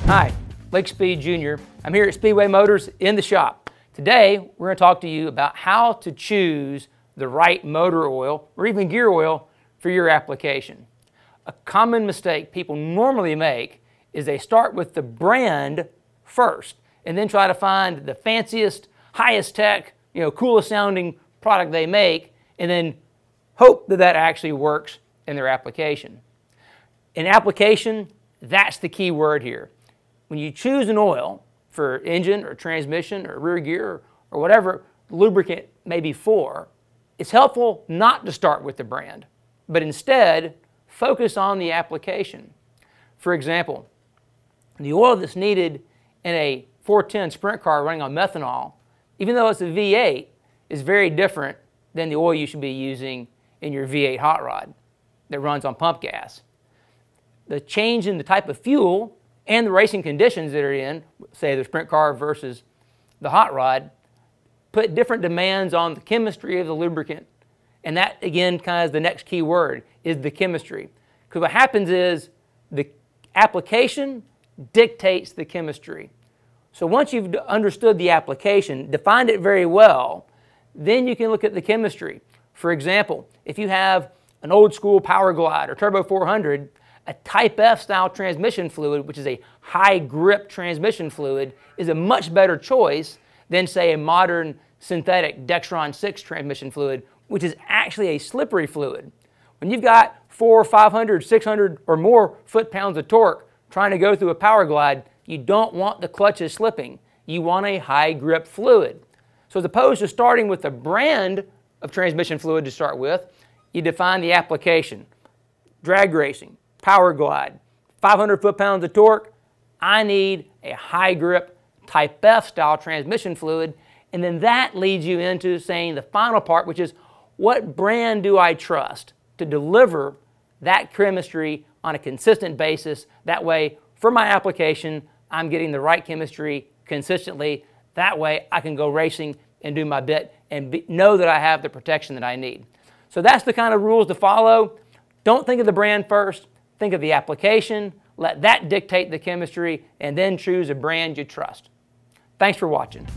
Hi, Lake Speed Jr. I'm here at Speedway Motors in the shop. Today, we're going to talk to you about how to choose the right motor oil or even gear oil for your application. A common mistake people normally make is they start with the brand first and then try to find the fanciest, highest tech, coolest sounding product they make and then hope that that actually works in their application. In application, that's the key word here. When you choose an oil for engine or transmission or rear gear or whatever lubricant may be for, it's helpful not to start with the brand, but instead focus on the application. For example, the oil that's needed in a 410 sprint car running on methanol, even though it's a V8, is very different than the oil you should be using in your V8 hot rod that runs on pump gas. The change in the type of fuel and the racing conditions that are in, say the sprint car versus the hot rod, put different demands on the chemistry of the lubricant. And that, again, kind of is the next key word, is the chemistry. Because what happens is the application dictates the chemistry. So once you've understood the application, defined it very well, then you can look at the chemistry. For example, if you have an old school Power Glide or Turbo 400, a Type F style transmission fluid, which is a high grip transmission fluid, is a much better choice than, say, a modern synthetic Dexron 6 transmission fluid, which is actually a slippery fluid. When you've got 400, 500, 600 or more foot-pounds of torque trying to go through a Power Glide, you don't want the clutches slipping. You want a high grip fluid. So as opposed to starting with the brand of transmission fluid to start with, you define the application. Drag racing, Power Glide, 500 foot-pounds of torque, I need a high grip Type F style transmission fluid, and then that leads you into saying the final part, which is what brand do I trust to deliver that chemistry on a consistent basis? That way, for my application, I'm getting the right chemistry consistently. That way, I can go racing and do my bit and know that I have the protection that I need. So that's the kind of rules to follow. Don't think of the brand first. Think of the application, let that dictate the chemistry, and then choose a brand you trust. Thanks for watching.